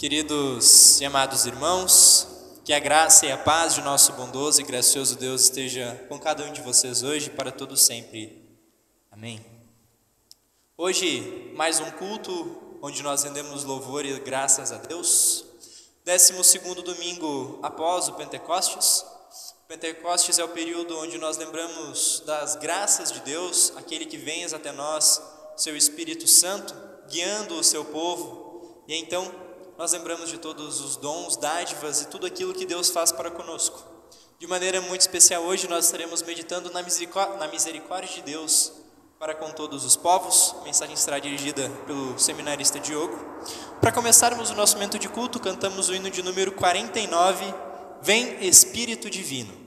Queridos e amados irmãos, que a graça e a paz de nosso bondoso e gracioso Deus esteja com cada um de vocês hoje e para todo sempre. Amém. Hoje, mais um culto onde nós rendemos louvor e graças a Deus. 12º domingo após o Pentecostes. Pentecostes é o período onde nós lembramos das graças de Deus, aquele que vem até nós, seu Espírito Santo, guiando o seu povo. E então nós lembramos de todos os dons, dádivas e tudo aquilo que Deus faz para conosco. De maneira muito especial hoje nós estaremos meditando na misericórdia de Deus para com todos os povos. A mensagem será dirigida pelo seminarista Diogo. Para começarmos o nosso momento de culto, cantamos o hino de número 49, Vem Espírito Divino.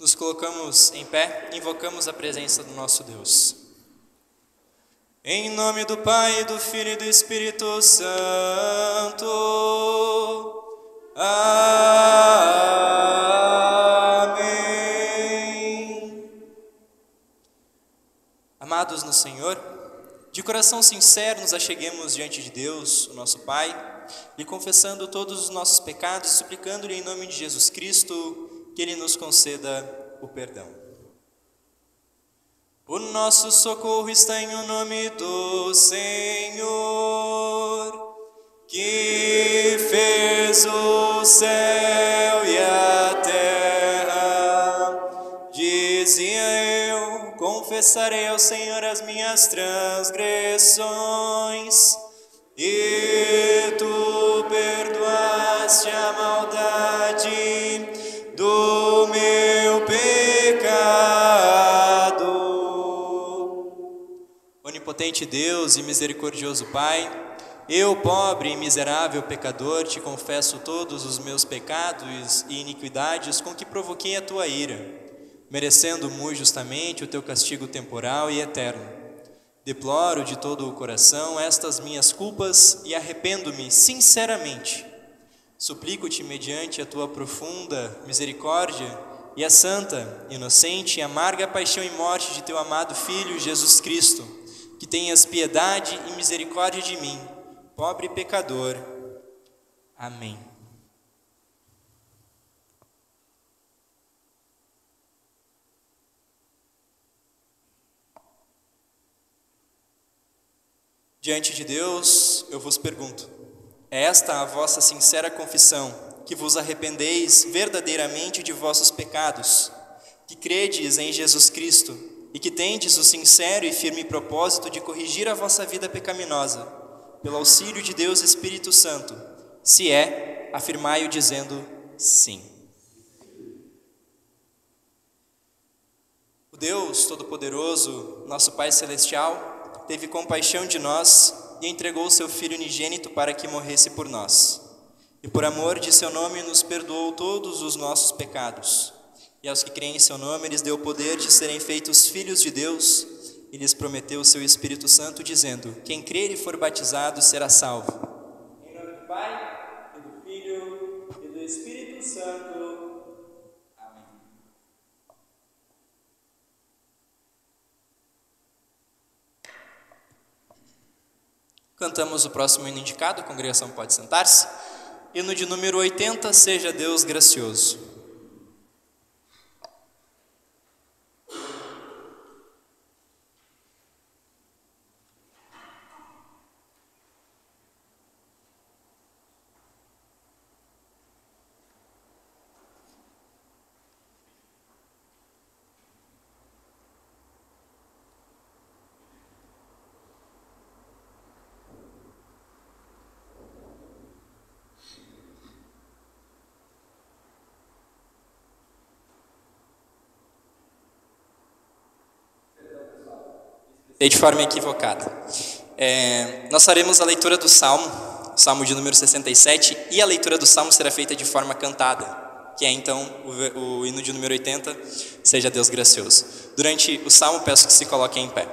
Nos colocamos em pé e invocamos a presença do nosso Deus. Em nome do Pai, do Filho e do Espírito Santo. Amém. Amados no Senhor, de coração sincero nos acheguemos diante de Deus, o nosso Pai, lhe confessando todos os nossos pecados e suplicando-lhe em nome de Jesus Cristo que Ele nos conceda o perdão. O nosso socorro está em o nome do Senhor, que fez o céu e a terra. Dizia eu, confessarei ao Senhor as minhas transgressões, e tu perdoaste a maldade do meu pecado. Onipotente Deus e misericordioso Pai, eu, pobre e miserável pecador, te confesso todos os meus pecados e iniquidades com que provoquei a tua ira, merecendo muito justamente o teu castigo temporal e eterno. Deploro de todo o coração estas minhas culpas e arrependo-me sinceramente. Suplico-te, mediante a tua profunda misericórdia e a santa, inocente e amarga paixão e morte de teu amado Filho Jesus Cristo, que tenhas piedade e misericórdia de mim, pobre pecador. Amém. Diante de Deus, eu vos pergunto: é esta a vossa sincera confissão, que vos arrependeis verdadeiramente de vossos pecados, que credes em Jesus Cristo e que tendes o sincero e firme propósito de corrigir a vossa vida pecaminosa, pelo auxílio de Deus Espírito Santo? Se é, afirmai-o dizendo sim. O Deus Todo-Poderoso, nosso Pai Celestial, teve compaixão de nós e entregou o seu Filho unigênito para que morresse por nós. E por amor de seu nome nos perdoou todos os nossos pecados. E aos que creem em seu nome, lhes deu o poder de serem feitos filhos de Deus, e lhes prometeu o seu Espírito Santo, dizendo: quem crer e for batizado será salvo. Em nome do Pai, e do Filho, e do Espírito Santo. Amém. Cantamos o próximo hino indicado, a congregação pode sentar-se. Hino de número 80, Seja Deus Gracioso. De forma equivocada. Nós faremos a leitura do Salmo de número 67, e a leitura do Salmo será feita de forma cantada, que é então o hino de número 80, Seja Deus Gracioso. Durante o Salmo, peço que se coloquem em pé.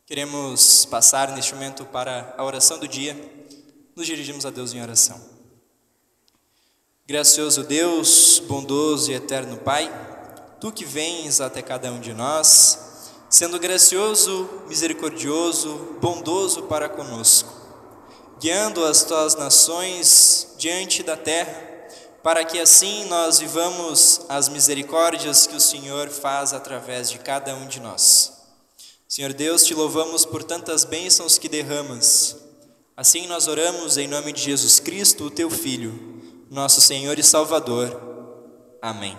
Queremos passar neste momento para a oração do dia. Nos dirigimos a Deus em oração. Gracioso Deus, bondoso e eterno Pai, Tu que vens até cada um de nós, sendo gracioso, misericordioso, bondoso para conosco, guiando as Tuas nações diante da terra, para que assim nós vivamos as misericórdias que o Senhor faz através de cada um de nós. Senhor Deus, Te louvamos por tantas bênçãos que derramas. Assim nós oramos em nome de Jesus Cristo, o Teu Filho, nosso Senhor e Salvador. Amém.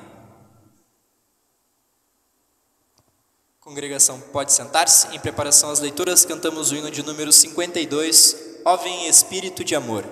Congregação, pode sentar-se. Em preparação às leituras, cantamos o hino de número 52, Ó vem Espírito de Amor.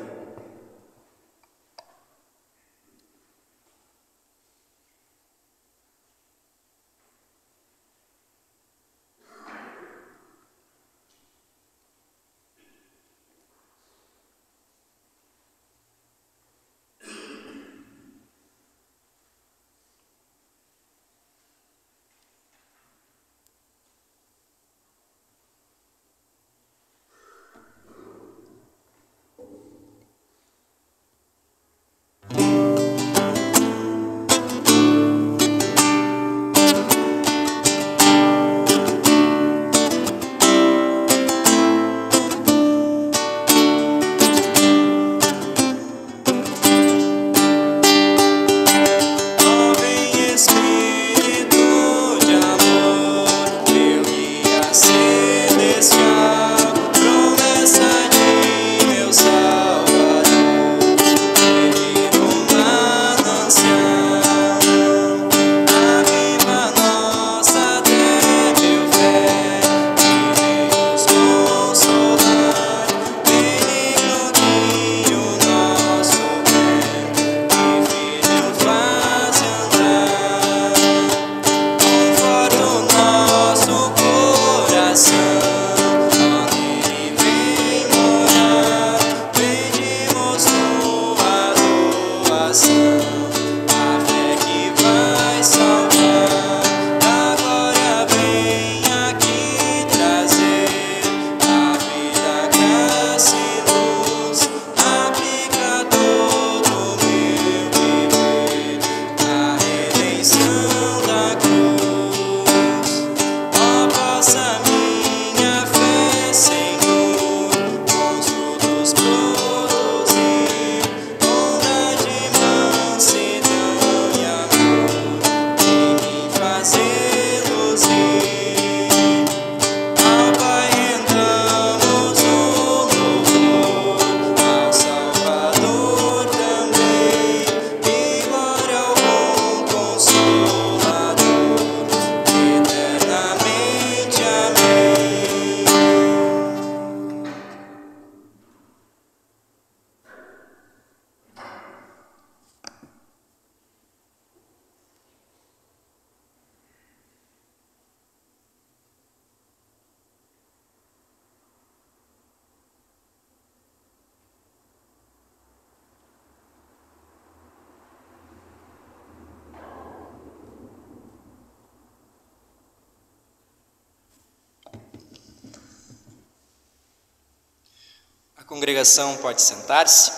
A congregação pode sentar-se.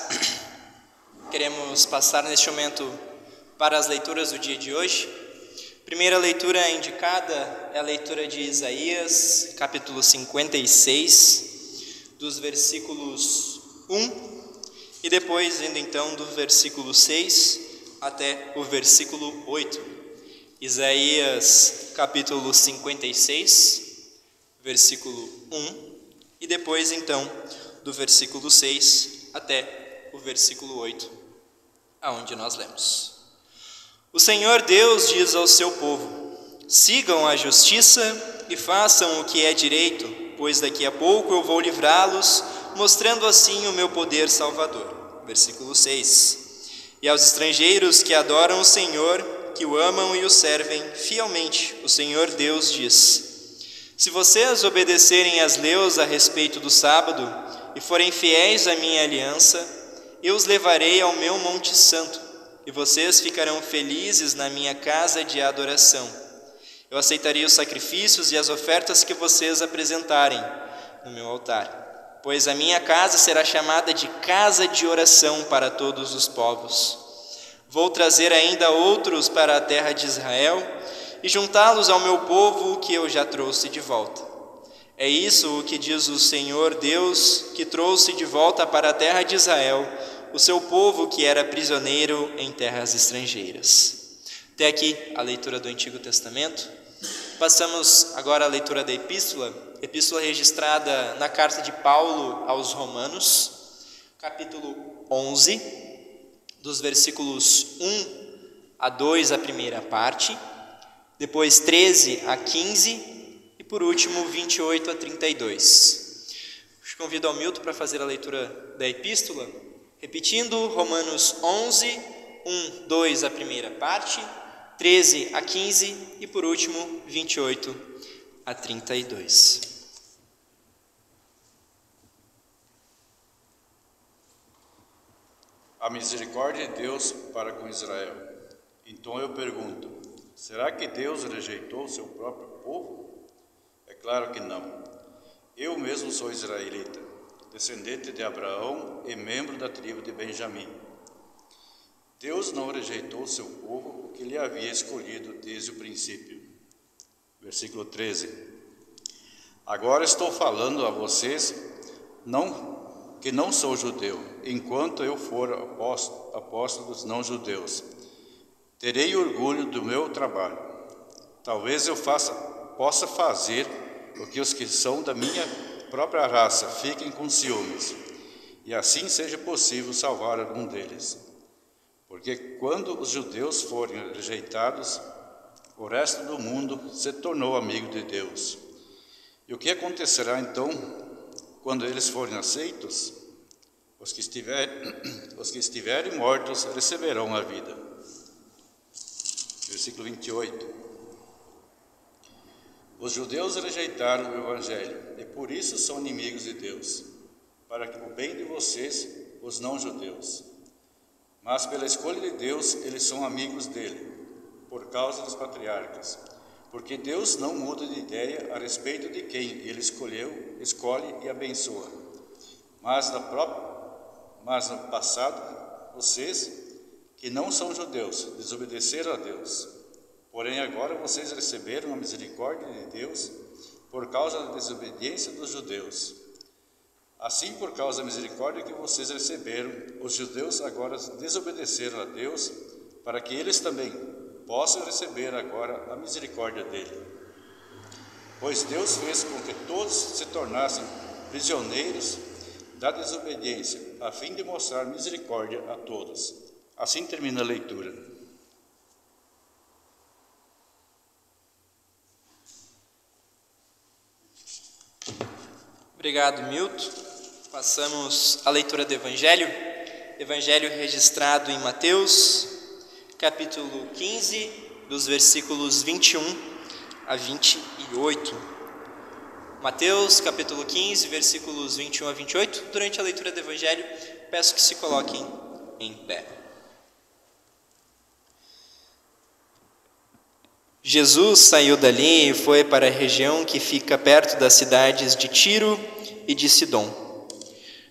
Queremos passar neste momento para as leituras do dia de hoje. Primeira leitura indicada é a leitura de Isaías, capítulo 56, dos versículos 1, e depois indo então do versículo 6 até o versículo 8. Isaías, capítulo 56, versículo 1, e depois então do versículo 6 até o versículo 8, aonde nós lemos. O Senhor Deus diz ao seu povo: sigam a justiça e façam o que é direito, pois daqui a pouco eu vou livrá-los, mostrando assim o meu poder salvador. Versículo 6. E aos estrangeiros que adoram o Senhor, que o amam e o servem fielmente, o Senhor Deus diz: se vocês obedecerem às leis a respeito do sábado e forem fiéis à minha aliança, eu os levarei ao meu monte santo, e vocês ficarão felizes na minha casa de adoração. Eu aceitarei os sacrifícios e as ofertas que vocês apresentarem no meu altar, pois a minha casa será chamada de casa de oração para todos os povos. Vou trazer ainda outros para a terra de Israel e juntá-los ao meu povo que eu já trouxe de volta. É isso o que diz o Senhor Deus, que trouxe de volta para a terra de Israel o seu povo que era prisioneiro em terras estrangeiras. Até aqui a leitura do Antigo Testamento. Passamos agora à leitura da epístola registrada na carta de Paulo aos Romanos, capítulo 11, dos versículos 1 a 2, a primeira parte, depois 13 a 15 e por último 28 a 32. Convido ao Milton para fazer a leitura da epístola, repetindo Romanos 11, 1, 2, a primeira parte, 13 a 15 e por último 28 a 32. A misericórdia de Deus para com Israel. Então eu pergunto, será que Deus rejeitou o seu próprio povo? É claro que não. Eu mesmo sou israelita, descendente de Abraão e membro da tribo de Benjamim. Deus não rejeitou o seu povo, que lhe havia escolhido desde o princípio. Versículo 13. Agora estou falando a vocês que não sou judeu, enquanto eu for apóstolo dos não-judeus. Terei orgulho do meu trabalho. Talvez eu possa fazer o que os que são da minha própria raça fiquem com ciúmes, e assim seja possível salvar algum deles. Porque quando os judeus forem rejeitados, o resto do mundo se tornou amigo de Deus. E o que acontecerá então quando eles forem aceitos? Os que estiverem mortos receberão a vida. Versículo 28. Os judeus rejeitaram o Evangelho e por isso são inimigos de Deus, para o bem de vocês, os não-judeus. Mas pela escolha de Deus, eles são amigos dele, por causa dos patriarcas. Porque Deus não muda de ideia a respeito de quem ele escolhe e abençoa. Mas no passado, vocês, que não são judeus, desobedeceram a Deus. Porém agora vocês receberam a misericórdia de Deus por causa da desobediência dos judeus. Assim, por causa da misericórdia que vocês receberam, os judeus agora desobedeceram a Deus, para que eles também possam receber agora a misericórdia dele. Pois Deus fez com que todos se tornassem prisioneiros da desobediência, a fim de mostrar misericórdia a todos. Assim termina a leitura. Obrigado, Milton. Passamos à leitura do Evangelho registrado em Mateus, capítulo 15, dos versículos 21 a 28. Mateus, capítulo 15, versículos 21 a 28. Durante a leitura do Evangelho, peço que se coloquem em pé. Jesus saiu dali e foi para a região que fica perto das cidades de Tiro e de Sidom.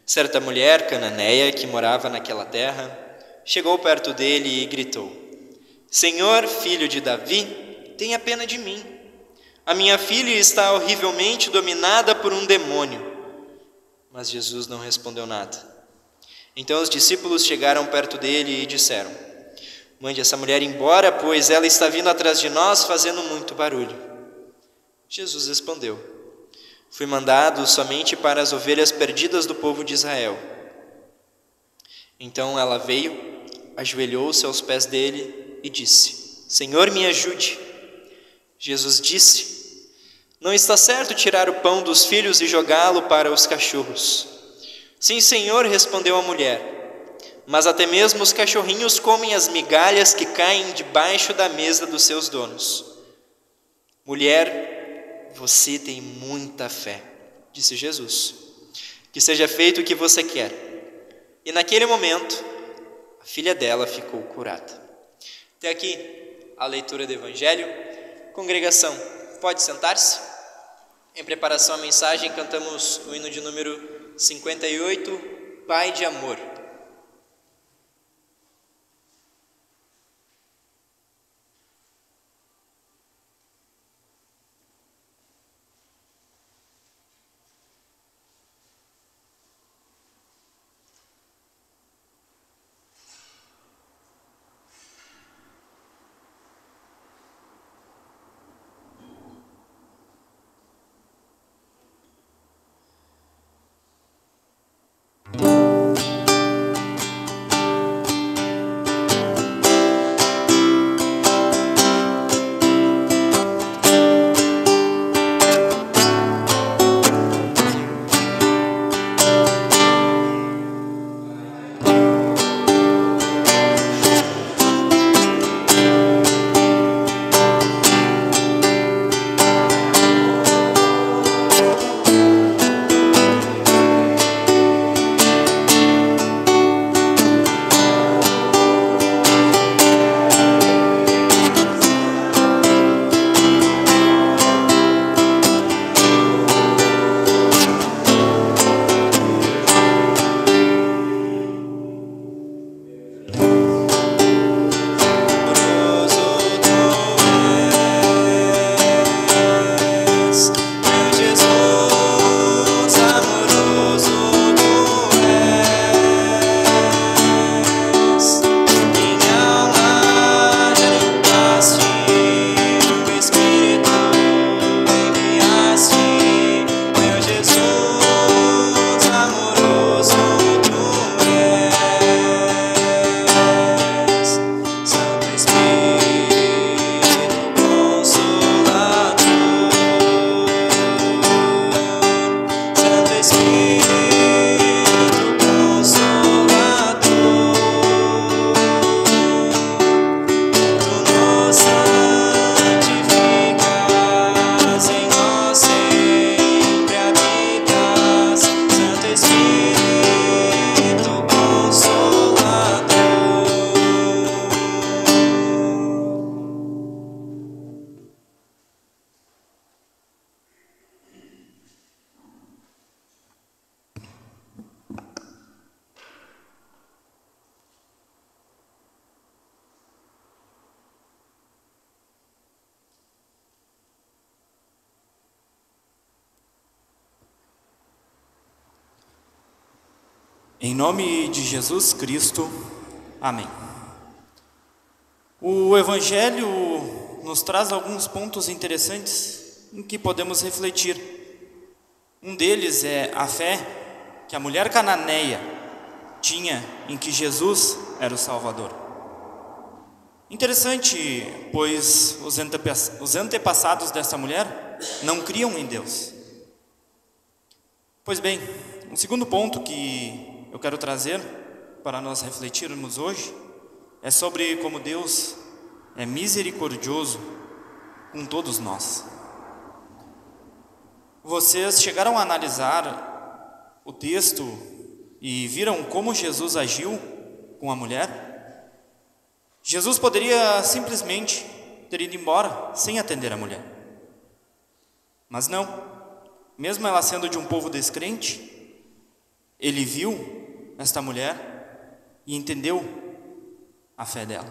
Certa mulher cananeia que morava naquela terra chegou perto dele e gritou: Senhor, filho de Davi, tenha pena de mim. A minha filha está horrivelmente dominada por um demônio. Mas Jesus não respondeu nada. Então os discípulos chegaram perto dele e disseram: Mande essa mulher embora, pois ela está vindo atrás de nós fazendo muito barulho. Jesus respondeu: Fui mandado somente para as ovelhas perdidas do povo de Israel. Então ela veio, ajoelhou-se aos pés dele e disse: Senhor, me ajude. Jesus disse: Não está certo tirar o pão dos filhos e jogá-lo para os cachorros. Sim, Senhor, respondeu a mulher, mas até mesmo os cachorrinhos comem as migalhas que caem debaixo da mesa dos seus donos. Mulher, você tem muita fé, disse Jesus. Que seja feito o que você quer. E naquele momento, a filha dela ficou curada. Até aqui a leitura do Evangelho. Congregação, pode sentar-se. Em preparação à mensagem, cantamos o hino de número 58, Pai de Amor. Em nome de Jesus Cristo, amém. O Evangelho nos traz alguns pontos interessantes em que podemos refletir. Um deles é a fé que a mulher cananeia tinha em que Jesus era o Salvador. Interessante, pois os antepassados dessa mulher não criam em Deus. Pois bem, um segundo ponto que eu quero trazer para nós refletirmos hoje é sobre como Deus é misericordioso com todos nós. Vocês chegaram a analisar o texto e viram como Jesus agiu com a mulher? Jesus poderia simplesmente ter ido embora sem atender a mulher. Mas não, mesmo ela sendo de um povo descrente, ele viu esta mulher e entendeu a fé dela.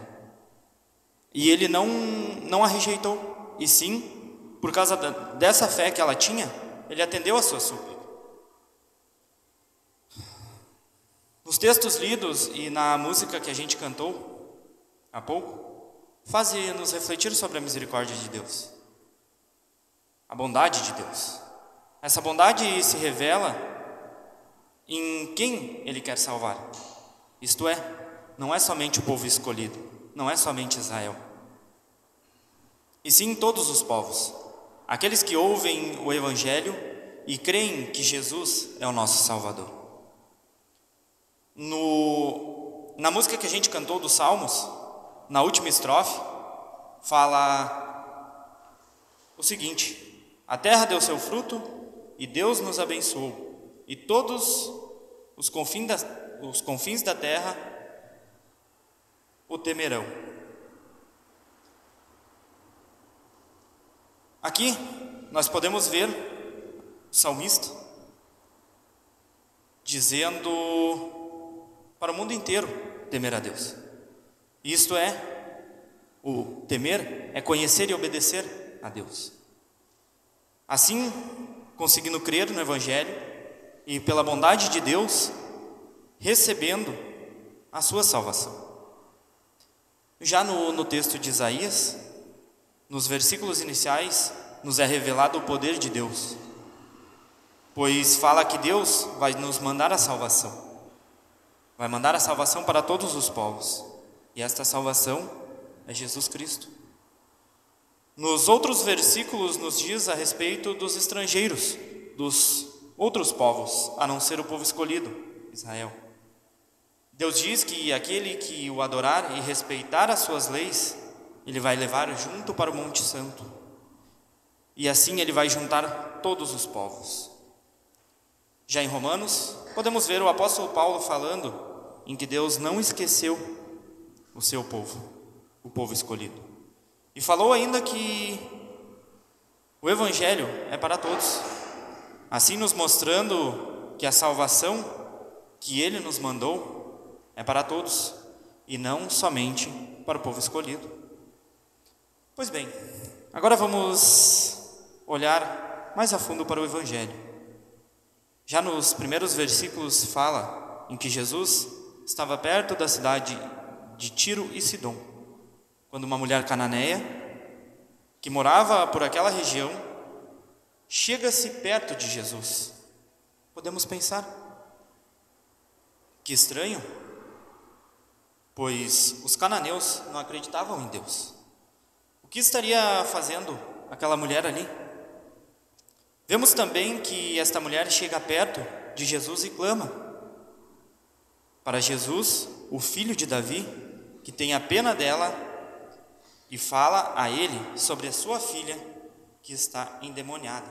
E ele não a rejeitou, e sim, por causa dessa fé que ela tinha, ele atendeu a sua súplica. Nos textos lidos e na música que a gente cantou há pouco, fazem-nos refletir sobre a misericórdia de Deus, a bondade de Deus. Essa bondade se revela em quem Ele quer salvar. Isto é, não é somente o povo escolhido, não é somente Israel, e sim todos os povos, aqueles que ouvem o Evangelho e creem que Jesus é o nosso Salvador. Na música que a gente cantou dos Salmos, na última estrofe, fala o seguinte: a terra deu seu fruto e Deus nos abençoou, e todos os confins da terra o temerão. Aqui nós podemos ver o salmista dizendo para o mundo inteiro temer a Deus. Isto é, o temer é conhecer e obedecer a Deus. Assim, conseguindo crer no Evangelho e pela bondade de Deus, recebendo a sua salvação. Já no texto de Isaías, nos versículos iniciais, nos é revelado o poder de Deus, pois fala que Deus vai nos mandar a salvação, vai mandar a salvação para todos os povos, e esta salvação é Jesus Cristo. Nos outros versículos nos diz a respeito dos estrangeiros, dos outros povos, a não ser o povo escolhido, Israel. Deus diz que aquele que o adorar e respeitar as suas leis, Ele vai levar junto para o Monte Santo. E assim Ele vai juntar todos os povos. Já em Romanos, podemos ver o apóstolo Paulo falando em que Deus não esqueceu o seu povo, o povo escolhido. E falou ainda que o Evangelho é para todos, assim nos mostrando que a salvação que Ele nos mandou é para todos, e não somente para o povo escolhido. Pois bem, agora vamos olhar mais a fundo para o Evangelho. Já nos primeiros versículos fala em que Jesus estava perto da cidade de Tiro e Sidom, quando uma mulher cananeia, que morava por aquela região, chega-se perto de Jesus. Podemos pensar, que estranho, pois os cananeus não acreditavam em Deus. O que estaria fazendo aquela mulher ali? Vemos também que esta mulher chega perto de Jesus e clama para Jesus, o filho de Davi, que tenha pena dela, e fala a ele sobre a sua filha que está endemoniada.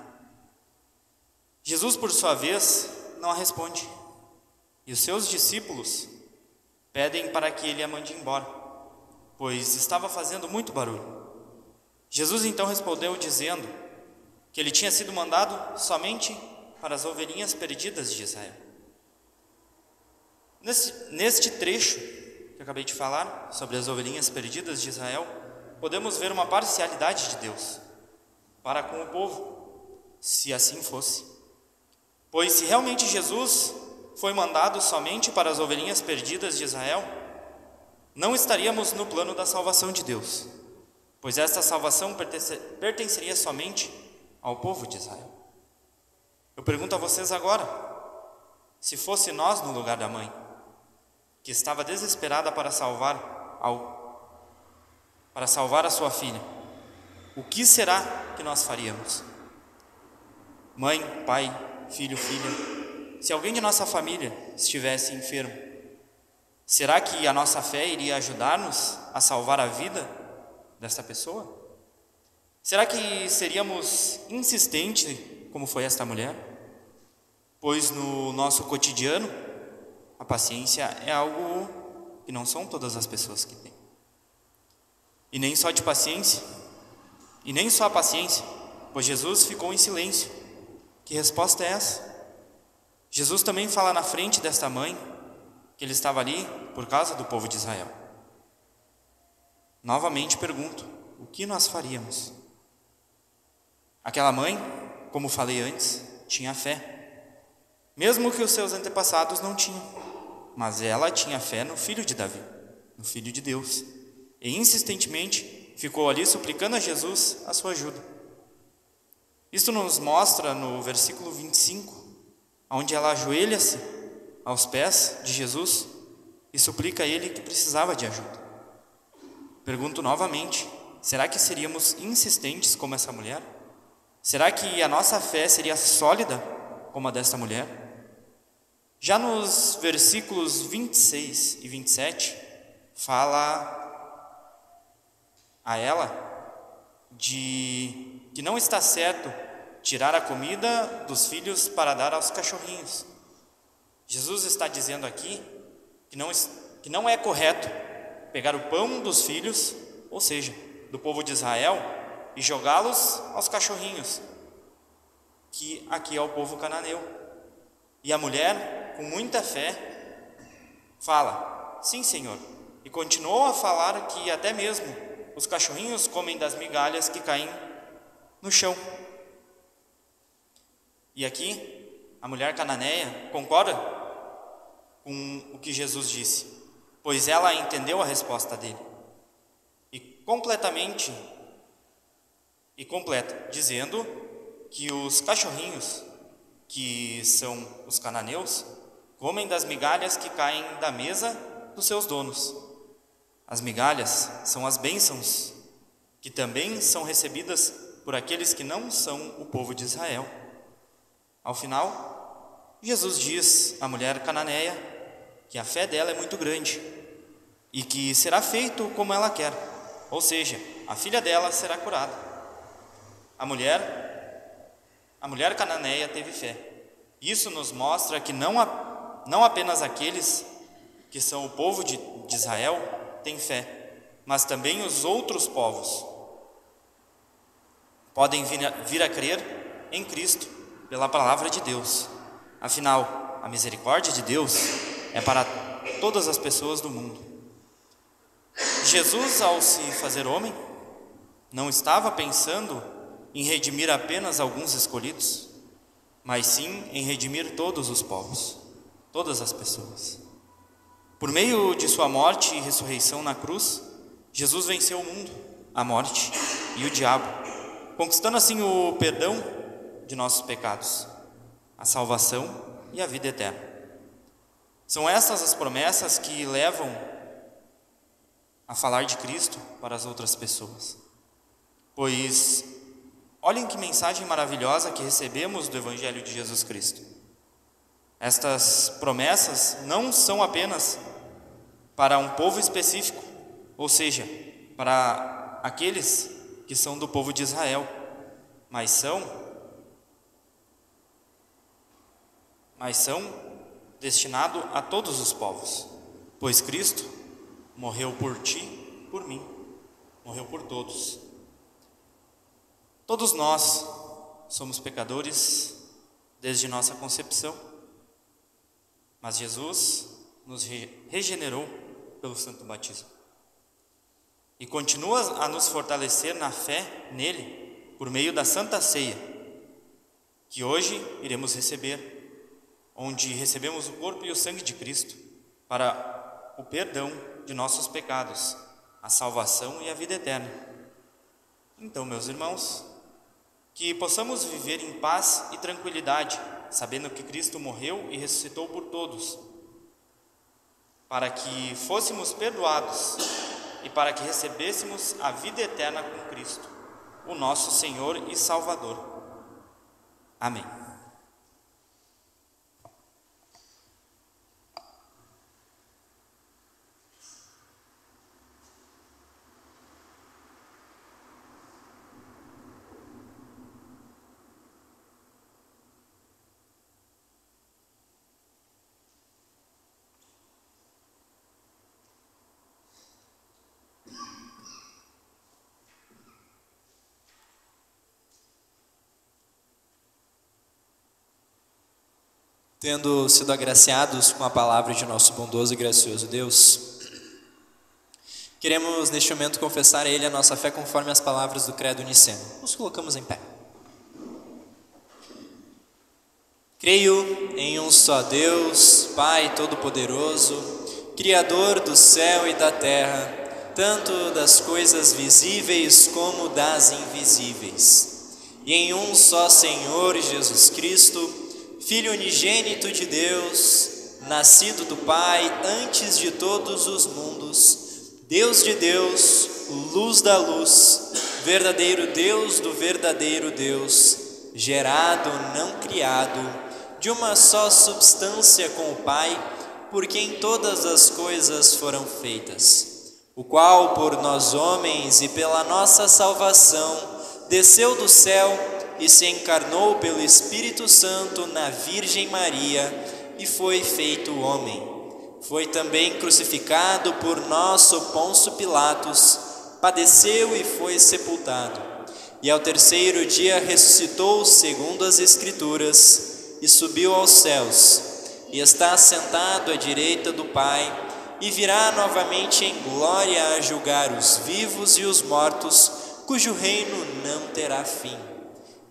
Jesus, por sua vez, não a responde, e os seus discípulos pedem para que ele a mande embora, pois estava fazendo muito barulho. Jesus então respondeu dizendo que ele tinha sido mandado somente para as ovelhinhas perdidas de Israel. Neste trecho que eu acabei de falar, sobre as ovelhinhas perdidas de Israel, podemos ver uma parcialidade de Deus para com o povo, se assim fosse. Pois se realmente Jesus foi mandado somente para as ovelhinhas perdidas de Israel, não estaríamos no plano da salvação de Deus, pois esta salvação pertenceria somente ao povo de Israel. Eu pergunto a vocês agora, se fosse nós no lugar da mãe, que estava desesperada para salvar a sua filha, o que será que nós faríamos? Mãe, pai, filho, filha, se alguém de nossa família estivesse enfermo, será que a nossa fé iria ajudar-nos a salvar a vida desta pessoa? Será que seríamos insistentes como foi esta mulher? Pois no nosso cotidiano, a paciência é algo que não são todas as pessoas que têm. E nem só de paciência, e nem só a paciência, pois Jesus ficou em silêncio. Que resposta é essa? Jesus também fala na frente desta mãe que ele estava ali por causa do povo de Israel. Novamente pergunto, o que nós faríamos? Aquela mãe, como falei antes, tinha fé, mesmo que os seus antepassados não tinham, mas ela tinha fé no filho de Davi, no filho de Deus, e insistentemente ficou ali suplicando a Jesus a sua ajuda. Isto nos mostra no versículo 25, onde ela ajoelha-se aos pés de Jesus e suplica a ele que precisava de ajuda. Pergunto novamente, será que seríamos insistentes como essa mulher? Será que a nossa fé seria sólida como a desta mulher? Já nos versículos 26 e 27, fala a ela de que não está certo tirar a comida dos filhos para dar aos cachorrinhos. Jesus está dizendo aqui que não é correto pegar o pão dos filhos, ou seja, do povo de Israel, e jogá-los aos cachorrinhos, que aqui é o povo cananeu. E a mulher, com muita fé, fala: sim, Senhor. E continuou a falar que até mesmo os cachorrinhos comem das migalhas que caem no chão. E aqui, a mulher cananeia concorda com o que Jesus disse, pois ela entendeu a resposta dele. E completa, dizendo que os cachorrinhos, que são os cananeus, comem das migalhas que caem da mesa dos seus donos. As migalhas são as bênçãos que também são recebidas por aqueles que não são o povo de Israel. Ao final, Jesus diz à mulher cananeia que a fé dela é muito grande e que será feito como ela quer, ou seja, a filha dela será curada. A mulher cananeia teve fé. Isso nos mostra que não apenas aqueles que são o povo de Israel têm fé, mas também os outros povos podem vir a crer em Cristo pela palavra de Deus. Afinal, a misericórdia de Deus é para todas as pessoas do mundo. Jesus, ao se fazer homem, não estava pensando em redimir apenas alguns escolhidos, mas sim em redimir todos os povos, todas as pessoas. Por meio de sua morte e ressurreição na cruz, Jesus venceu o mundo, a morte e o diabo, conquistando assim o perdão de nossos pecados, a salvação e a vida eterna. São estas as promessas que levam a falar de Cristo para as outras pessoas. Pois olhem que mensagem maravilhosa que recebemos do Evangelho de Jesus Cristo. Estas promessas não são apenas para um povo específico, ou seja, para aqueles que são do povo de Israel, mas são destinados a todos os povos, pois Cristo morreu por ti, por mim, morreu por todos. Todos nós somos pecadores desde nossa concepção, mas Jesus nos regenerou pelo santo batismo e continua a nos fortalecer na fé nele por meio da Santa Ceia, que hoje iremos receber, onde recebemos o corpo e o sangue de Cristo para o perdão de nossos pecados, a salvação e a vida eterna. Então, meus irmãos, que possamos viver em paz e tranquilidade, sabendo que Cristo morreu e ressuscitou por todos, para que fôssemos perdoados e para que recebêssemos a vida eterna com Cristo, o nosso Senhor e Salvador. Amém. Tendo sido agraciados com a palavra de nosso bondoso e gracioso Deus, queremos neste momento confessar a Ele a nossa fé conforme as palavras do Credo Niceno. Nos colocamos em pé. Creio em um só Deus, Pai Todo-Poderoso, Criador do céu e da terra, tanto das coisas visíveis como das invisíveis, e em um só Senhor Jesus Cristo, Filho unigênito de Deus, nascido do Pai antes de todos os mundos, Deus de Deus, luz da luz, verdadeiro Deus do verdadeiro Deus, gerado, não criado, de uma só substância com o Pai, por quem todas as coisas foram feitas, o qual por nós homens e pela nossa salvação desceu do céu e se encarnou pelo Espírito Santo na Virgem Maria e foi feito homem. Foi também crucificado por nosso Pôncio Pilatos, padeceu e foi sepultado. e ao terceiro dia ressuscitou segundo as Escrituras e subiu aos céus, e está sentado à direita do Pai, e virá novamente em glória a julgar os vivos e os mortos, cujo reino não terá fim.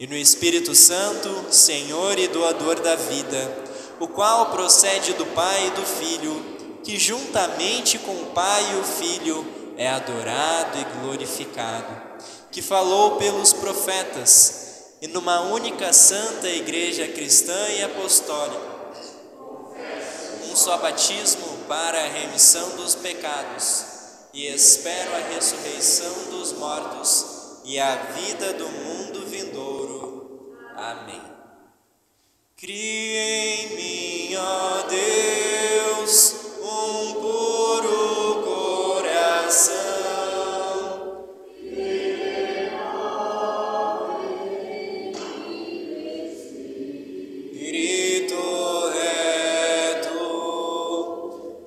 E no Espírito Santo, Senhor e doador da vida, o qual procede do Pai e do Filho, que juntamente com o Pai e o Filho é adorado e glorificado, que falou pelos profetas, e numa única santa igreja cristã e apostólica, um só batismo para a remissão dos pecados, e espero a ressurreição dos mortos e a vida do mundo vindouro. Amém. Crie em mim, ó Deus, um puro coração. Espírito reto,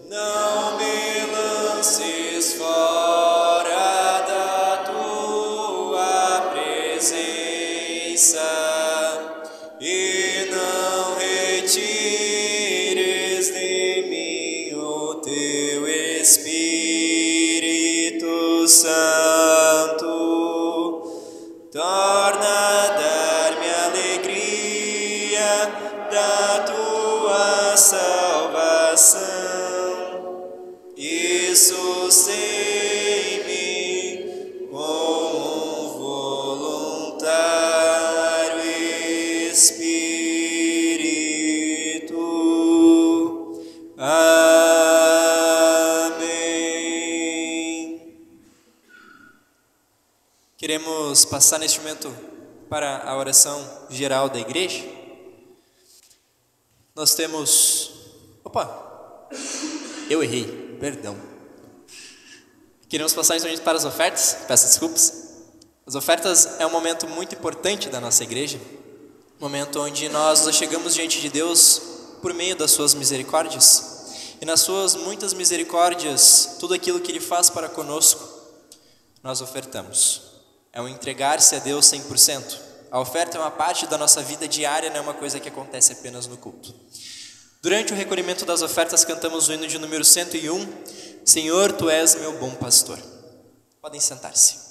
não me lances fora da tua presença, e não retires de mim o teu Espírito Santo. Torna a dar-me alegria da tua salvação, e sustém-me com um voluntário espírito. Amém. Queremos passar neste momento para a oração geral da igreja. Nós temos... Opa! Eu errei, perdão. Queremos passar neste momento para as ofertas. Peço desculpas. As ofertas é um momento muito importante da nossa igreja. Um momento onde nós chegamos diante de Deus por meio das suas misericórdias. E nas suas muitas misericórdias, tudo aquilo que Ele faz para conosco, nós ofertamos. É um entregar-se a Deus 100%. A oferta é uma parte da nossa vida diária, não é uma coisa que acontece apenas no culto. Durante o recolhimento das ofertas, cantamos o hino de número 101, Senhor, Tu és meu bom pastor. Podem sentar-se.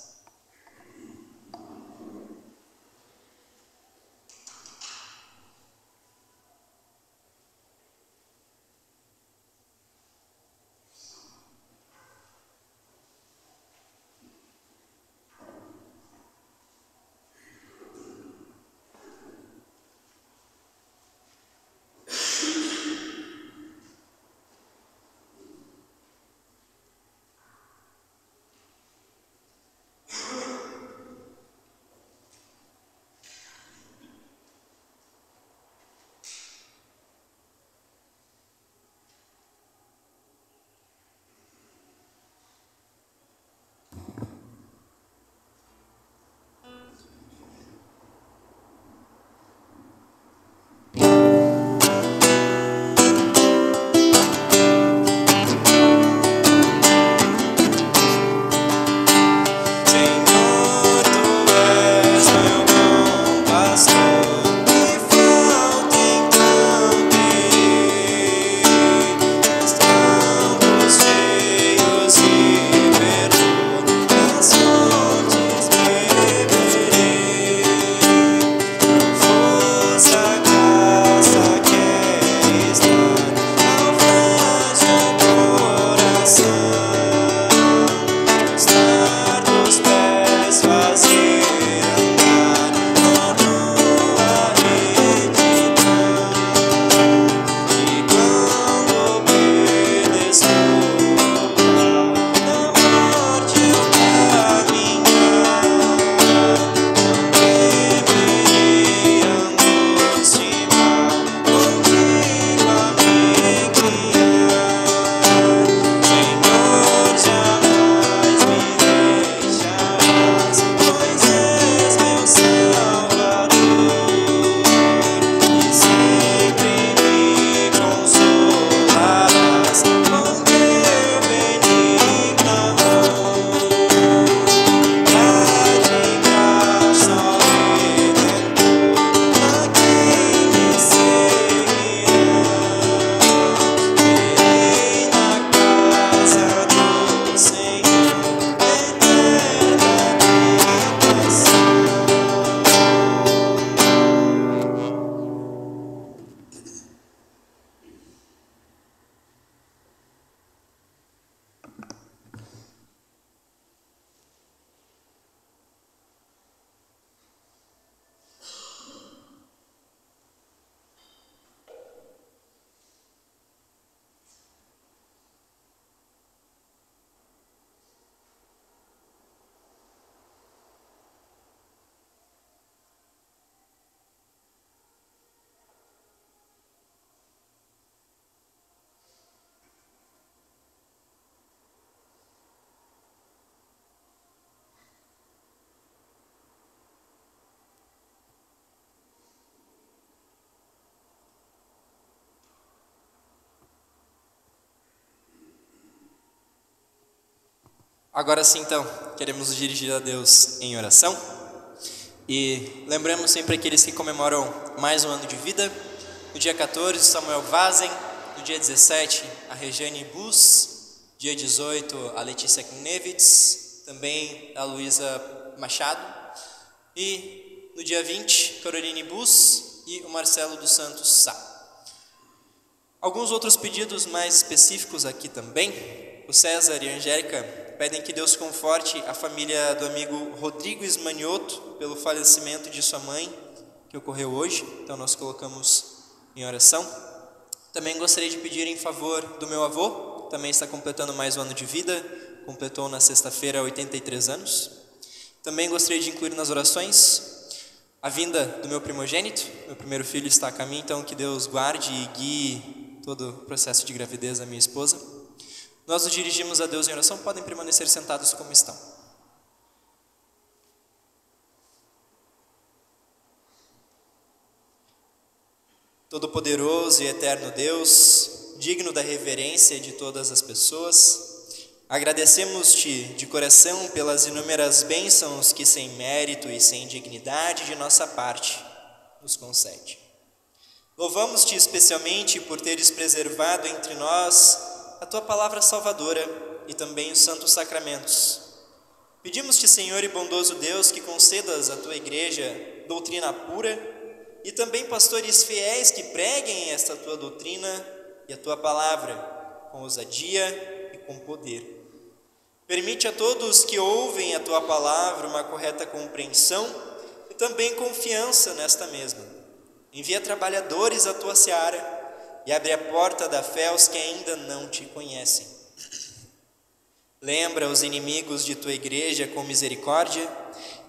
Agora sim, então, queremos nos dirigir a Deus em oração. E lembramos sempre aqueles que comemoram mais um ano de vida. No dia 14, Samuel Vazen. No dia 17, a Regiane Bus. Dia 18, a Letícia Knevitz. Também a Luísa Machado. E no dia 20, Caroline Bus e o Marcelo dos Santos Sá. Alguns outros pedidos mais específicos aqui também. O César e a Angélica pedem que Deus conforte a família do amigo Rodrigo Ismanioto pelo falecimento de sua mãe, que ocorreu hoje. Então nós colocamos em oração. Também gostaria de pedir em favor do meu avô, também está completando mais um ano de vida, completou na sexta-feira 83 anos. Também gostaria de incluir nas orações a vinda do meu primogênito. Meu primeiro filho está a caminho, então que Deus guarde e guie todo o processo de gravidez da minha esposa. Nós nos dirigimos a Deus em oração, podem permanecer sentados como estão. Todo-poderoso e eterno Deus, digno da reverência de todas as pessoas, agradecemos-te de coração pelas inúmeras bênçãos que sem mérito e sem dignidade de nossa parte nos concede. Louvamos-te especialmente por teres preservado entre nós a tua palavra salvadora e também os santos sacramentos. Pedimos-te, Senhor e bondoso Deus, que concedas à tua igreja doutrina pura e também pastores fiéis que preguem esta tua doutrina e a tua palavra com ousadia e com poder. Permite a todos que ouvem a tua palavra uma correta compreensão e também confiança nesta mesma. Envia trabalhadores à tua seara e abre a porta da fé aos que ainda não te conhecem. Lembra os inimigos de tua igreja com misericórdia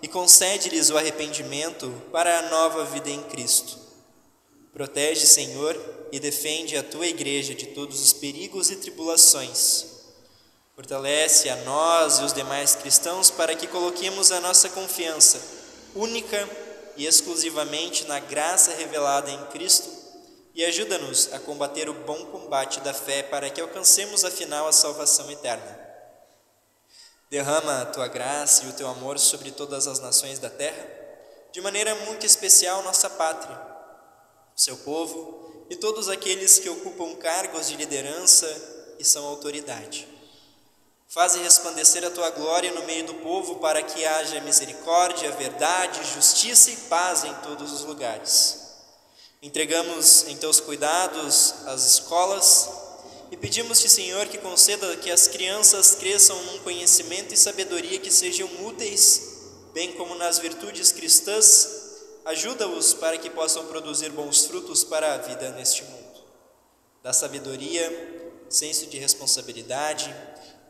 e concede-lhes o arrependimento para a nova vida em Cristo. Protege, Senhor, e defende a tua igreja de todos os perigos e tribulações. Fortalece a nós e os demais cristãos para que coloquemos a nossa confiança única e exclusivamente na graça revelada em Cristo e ajuda-nos a combater o bom combate da fé para que alcancemos afinal a salvação eterna. Derrama a tua graça e o teu amor sobre todas as nações da terra, de maneira muito especial nossa pátria, seu povo e todos aqueles que ocupam cargos de liderança e são autoridade. Faze resplandecer a tua glória no meio do povo para que haja misericórdia, verdade, justiça e paz em todos os lugares. Entregamos em teus cuidados as escolas e pedimos-te, Senhor, que conceda que as crianças cresçam num conhecimento e sabedoria que sejam úteis, bem como nas virtudes cristãs. Ajuda-os para que possam produzir bons frutos para a vida neste mundo. Dá sabedoria, senso de responsabilidade,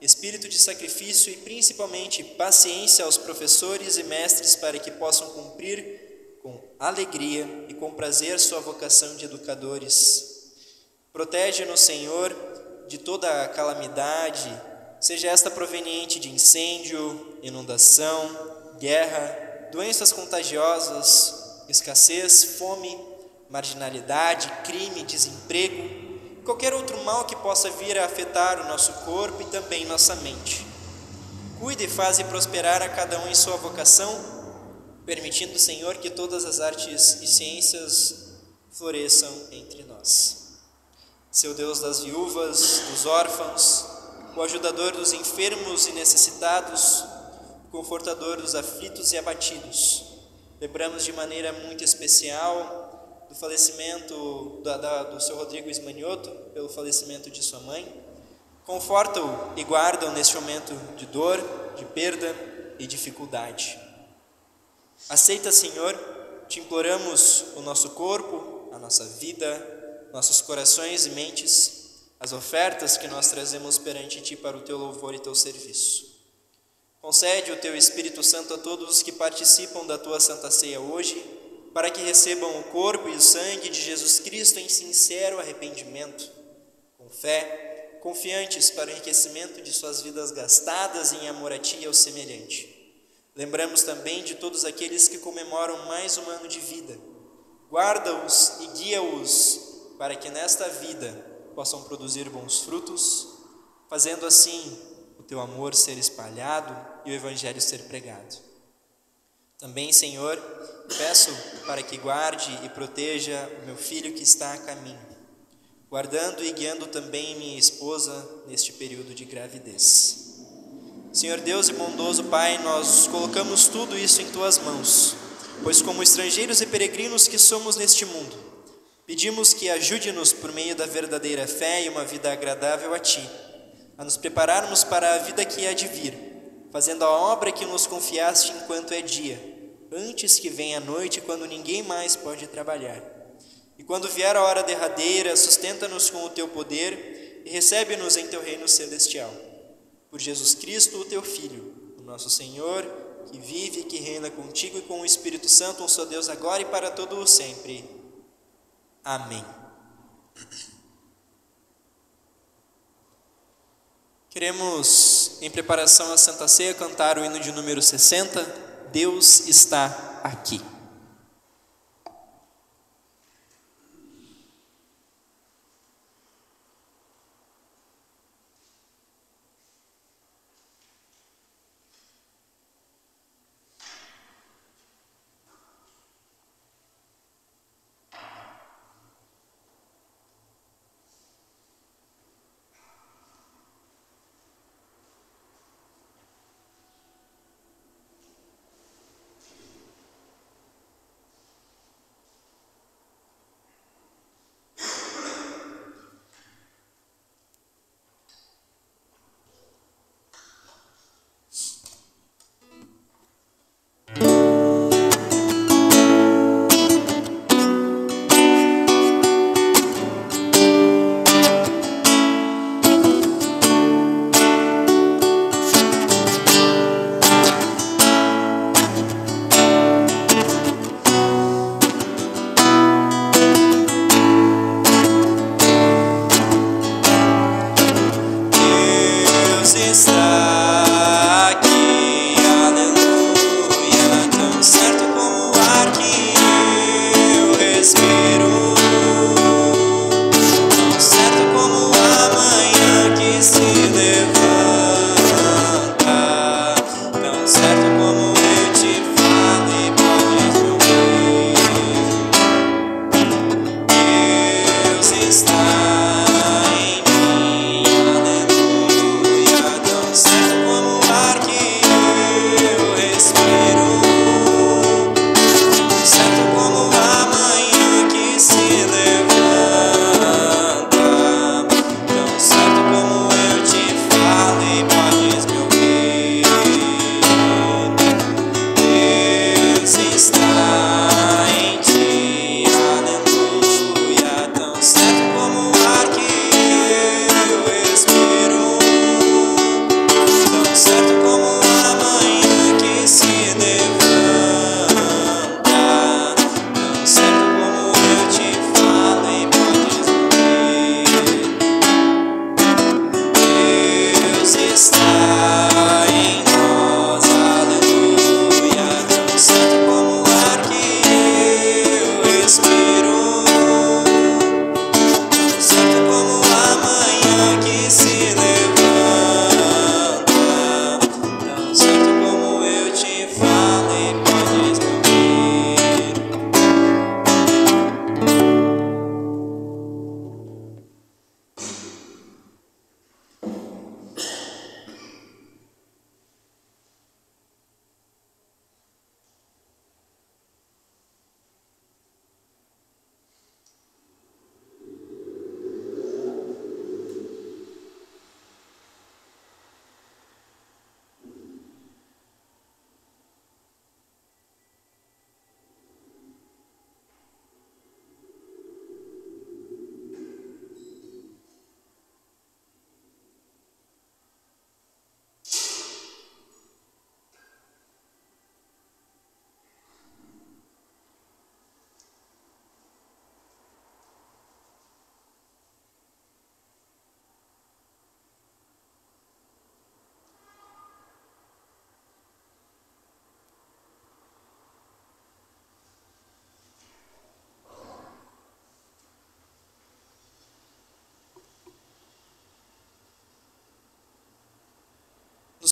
espírito de sacrifício e principalmente paciência aos professores e mestres para que possam cumprir com alegria e com prazer sua vocação de educadores. Protege-nos, Senhor, de toda a calamidade, seja esta proveniente de incêndio, inundação, guerra, doenças contagiosas, escassez, fome, marginalidade, crime, desemprego, qualquer outro mal que possa vir a afetar o nosso corpo e também nossa mente. Cuide e faze prosperar a cada um em sua vocação, permitindo, Senhor, que todas as artes e ciências floresçam entre nós. Seu Deus das viúvas, dos órfãos, o ajudador dos enfermos e necessitados, o confortador dos aflitos e abatidos, lembramos de maneira muito especial do falecimento do seu Rodrigo Ismanioto, pelo falecimento de sua mãe. Conforta-o e guarda-o neste momento de dor, de perda e dificuldade. Aceita, Senhor, te imploramos o nosso corpo, a nossa vida, nossos corações e mentes, as ofertas que nós trazemos perante Ti para o Teu louvor e Teu serviço. Concede o Teu Espírito Santo a todos os que participam da Tua Santa Ceia hoje, para que recebam o corpo e o sangue de Jesus Cristo em sincero arrependimento, com fé, confiantes para o enriquecimento de suas vidas gastadas em amor a Ti e ao semelhante. Lembramos também de todos aqueles que comemoram mais um ano de vida. Guarda-os e guia-os para que nesta vida possam produzir bons frutos, fazendo assim o teu amor ser espalhado e o evangelho ser pregado. Também, Senhor, peço para que guarde e proteja o meu filho que está a caminho, guardando e guiando também minha esposa neste período de gravidez. Senhor Deus e bondoso Pai, nós colocamos tudo isso em tuas mãos, pois como estrangeiros e peregrinos que somos neste mundo, pedimos que ajude-nos por meio da verdadeira fé e uma vida agradável a Ti, a nos prepararmos para a vida que há de vir, fazendo a obra que nos confiaste enquanto é dia, antes que venha a noite, quando ninguém mais pode trabalhar. E quando vier a hora derradeira, sustenta-nos com o Teu poder e recebe-nos em Teu reino celestial. Por Jesus Cristo, o Teu Filho, o nosso Senhor, que vive e que reina contigo e com o Espírito Santo, um só Deus, agora e para todo o sempre. Amém. Queremos, em preparação à Santa Ceia, cantar o hino de número 60, Deus está aqui. Está em ti, aleluia, tão certo como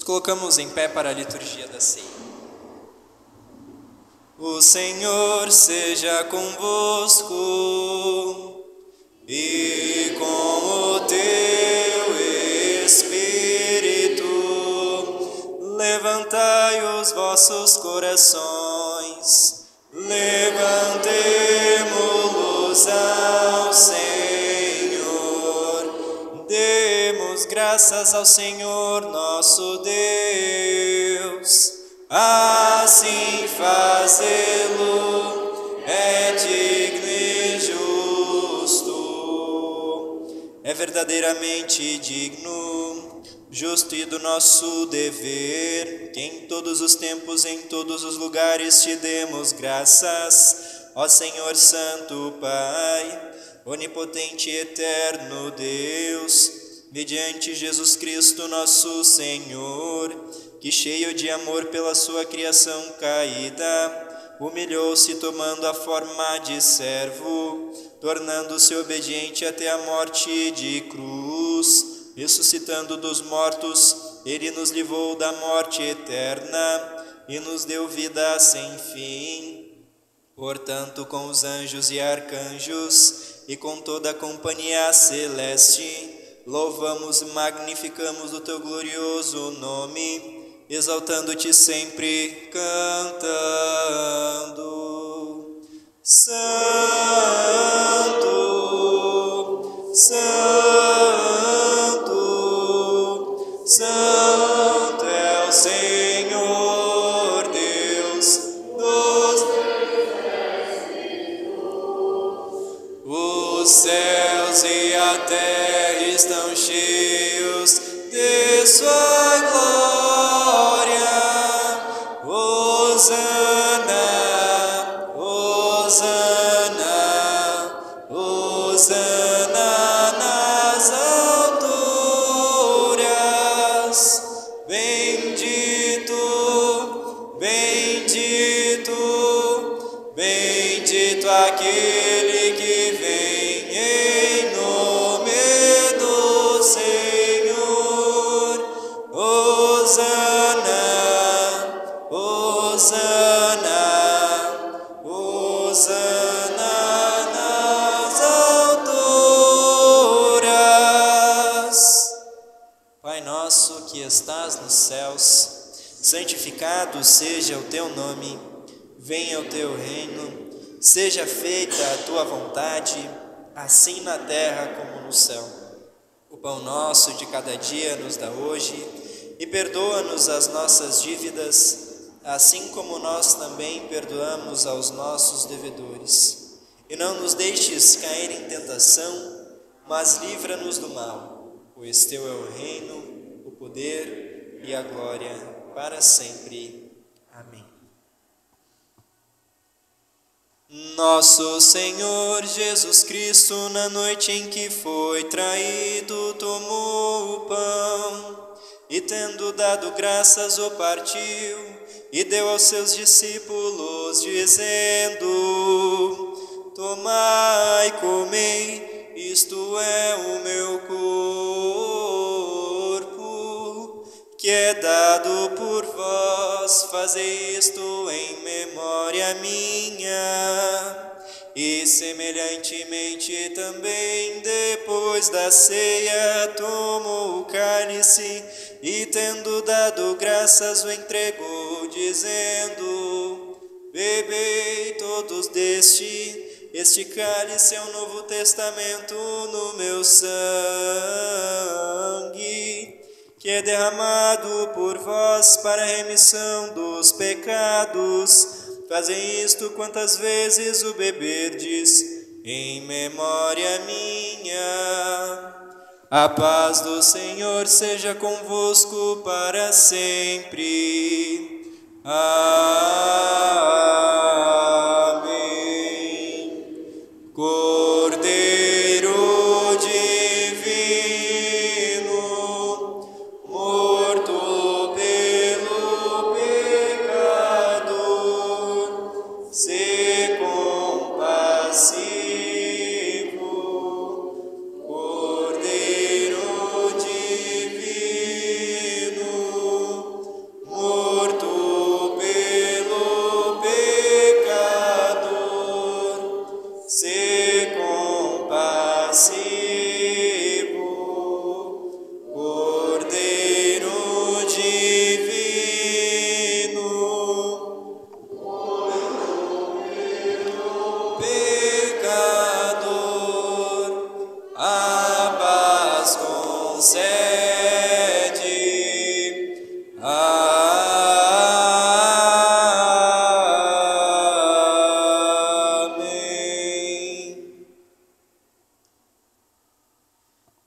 colocamos em pé para a liturgia da ceia. O Senhor seja convosco e com o teu espírito. Levantai os vossos corações, levantemo-los ao Senhor. Demos graças ao Senhor nosso Deus. Assim fazê-lo é digno e justo. É verdadeiramente digno, justo e do nosso dever, que em todos os tempos, em todos os lugares te demos graças, ó Senhor Santo Pai, onipotente e eterno Deus, mediante Jesus Cristo nosso Senhor, que cheio de amor pela sua criação caída, humilhou-se tomando a forma de servo, tornando-se obediente até a morte de cruz. Ressuscitando dos mortos, ele nos livrou da morte eterna e nos deu vida sem fim. Portanto, com os anjos e arcanjos e com toda a companhia celeste, louvamos e magnificamos o teu glorioso nome, exaltando-te sempre, cantando: Santo, Santo, Santo é o Senhor Deus dos os céus e a terra estão cheios de sua glória. Hosana, Hosana, Hosana nas alturas. Bendito, bendito, bendito aquele que vem em nome do Senhor. Hosana, Hosana, Hosana nas alturas. Pai nosso que estás nos céus, santificado seja o teu nome. Venha o teu reino, seja feita a tua vontade, assim na terra como no céu. O pão nosso de cada dia nos dá hoje, e perdoa-nos as nossas dívidas, assim como nós também perdoamos aos nossos devedores. E não nos deixes cair em tentação, mas livra-nos do mal, pois teu é o reino, o poder e a glória para sempre. Amém. Nosso Senhor Jesus Cristo, na noite em que foi traído, tomou o pão e, tendo dado graças, o partiu e deu aos seus discípulos, dizendo: Tomai e comei, isto é o meu corpo, que é dado por vós. Fazei isto em memória minha. E semelhantemente também, depois da ceia, tomou o cálice e, tendo dado graças, o entregou, dizendo: Bebei todos deste, este cálice é o Novo Testamento no meu sangue, que é derramado por vós para a remissão dos pecados. Fazei isto quantas vezes o beberdes, em memória minha. A paz do Senhor seja convosco para sempre. Amém. Cordeiro divino, morto pelo pecado, se compassivo. Cordeiro divino,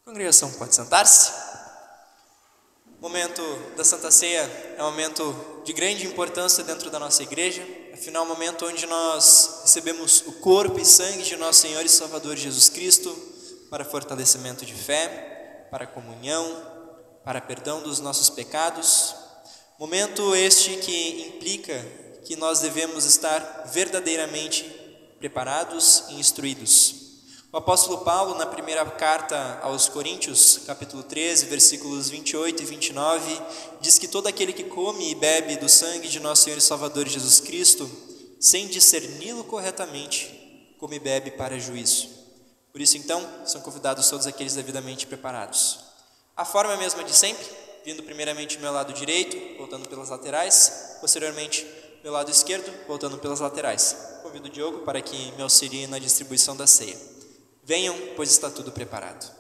Congregação pode sentar-se. O momento da Santa Ceia é um momento de grande importância dentro da nossa igreja. Afinal, é um momento onde nós recebemos o corpo e sangue de nosso Senhor e Salvador Jesus Cristo para fortalecimento de fé, para comunhão, para perdão dos nossos pecados. Momento este que implica que nós devemos estar verdadeiramente preparados e instruídos. O apóstolo Paulo, na primeira carta aos Coríntios, capítulo 13, versículos 28 e 29, diz que todo aquele que come e bebe do sangue de nosso Senhor e Salvador Jesus Cristo, sem discerni-lo corretamente, come e bebe para juízo. Por isso, então, são convidados todos aqueles devidamente preparados. A forma é a mesma de sempre, vindo primeiramente do meu lado direito, voltando pelas laterais, posteriormente meu lado esquerdo, voltando pelas laterais. Convido o Diogo para que me auxilie na distribuição da ceia. Venham, pois está tudo preparado.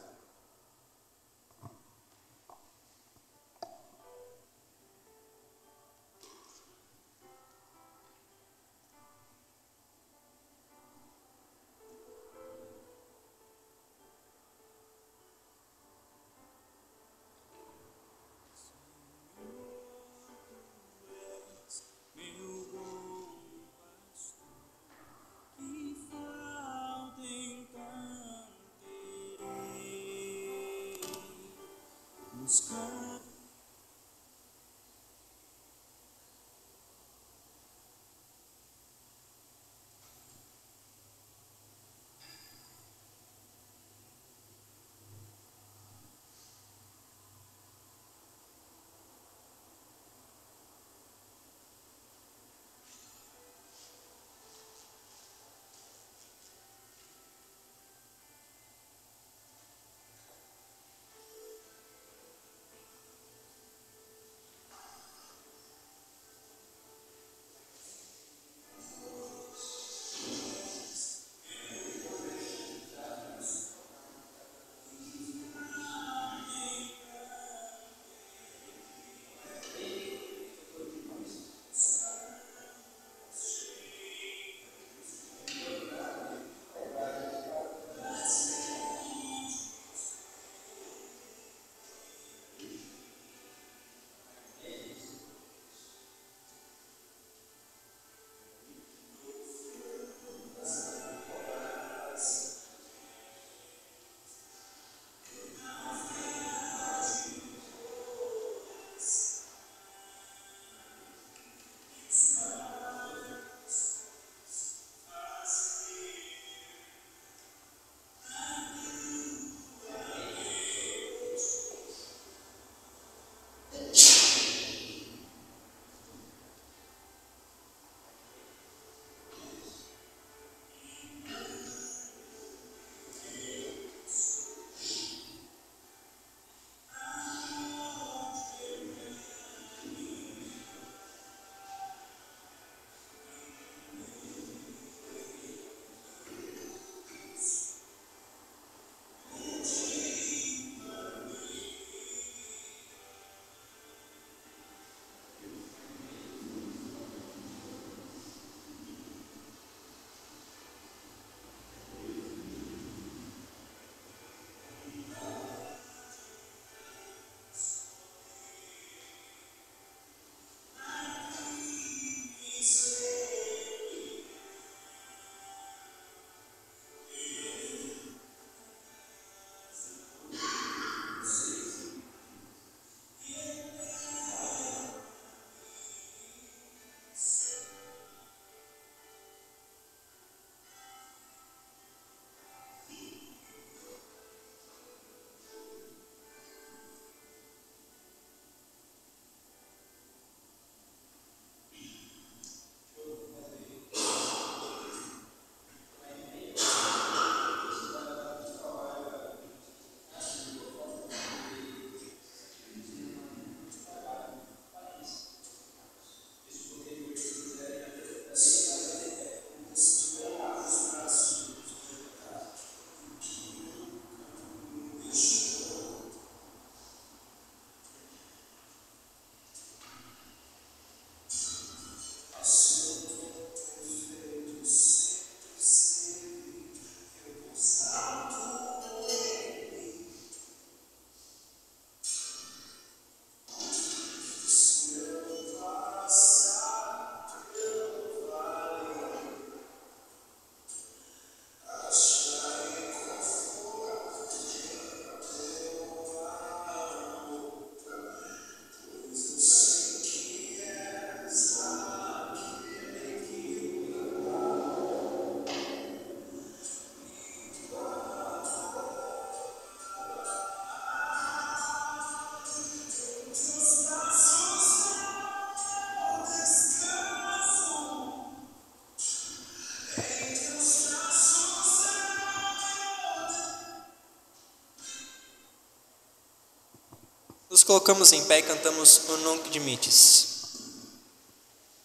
colocamos em pé e cantamos o Nunc Dimittis.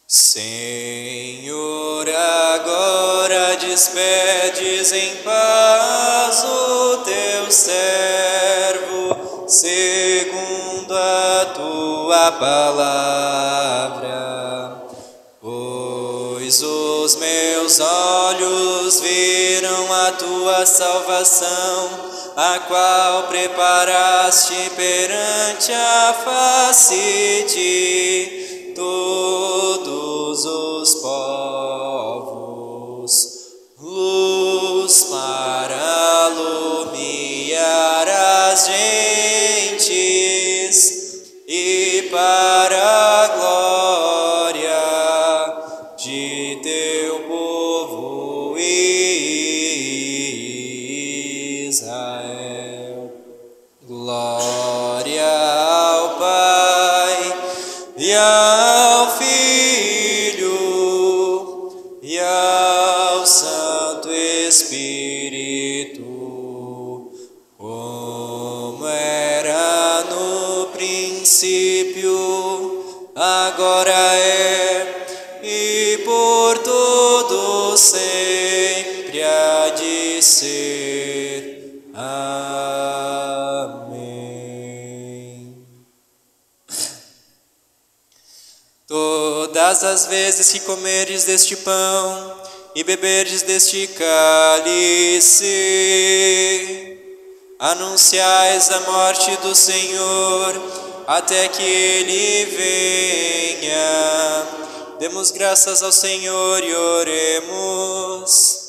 Senhor, agora despedes em paz o teu servo, segundo a tua palavra. Pois os meus olhos viram a tua salvação, a qual preparaste perante a face de todos os povos, luz para alumiar as gentes e para a glória de teu povo Israel. Glória ao Pai e ao Filho e ao Santo Espírito, como era no princípio, agora é e por todo sempre há de ser. Amém. Todas as vezes que comeres deste pão e beberdes deste cálice, anunciais a morte do Senhor até que Ele venha. Demos graças ao Senhor e oremos.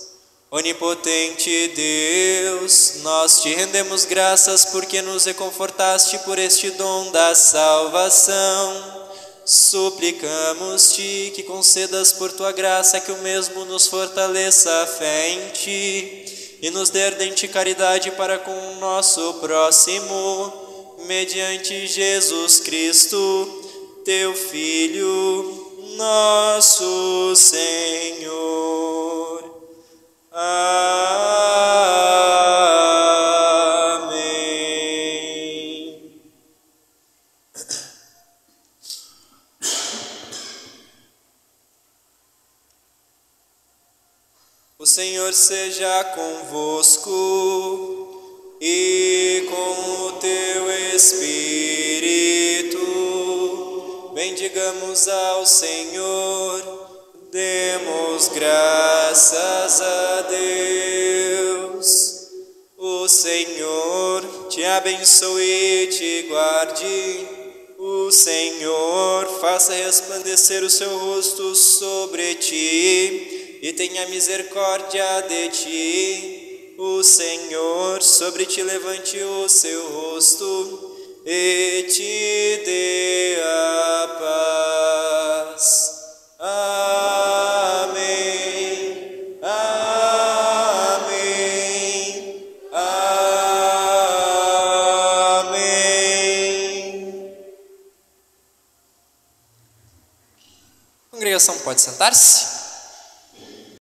Onipotente Deus, nós te rendemos graças porque nos reconfortaste por este dom da salvação. Suplicamos-te que concedas por tua graça que o mesmo nos fortaleça a fé em ti e nos dê ardente caridade para com o nosso próximo, mediante Jesus Cristo, teu Filho, nosso Senhor. Amém. O Senhor seja convosco e com o teu Espírito. Bendigamos ao Senhor. Demos graças a Deus. O Senhor te abençoe e te guarde. O Senhor faça resplandecer o seu rosto sobre ti e tenha misericórdia de ti. O Senhor sobre ti levante o seu rosto e te dê a paz. Amém. Amém. Amém. A congregação pode sentar-se.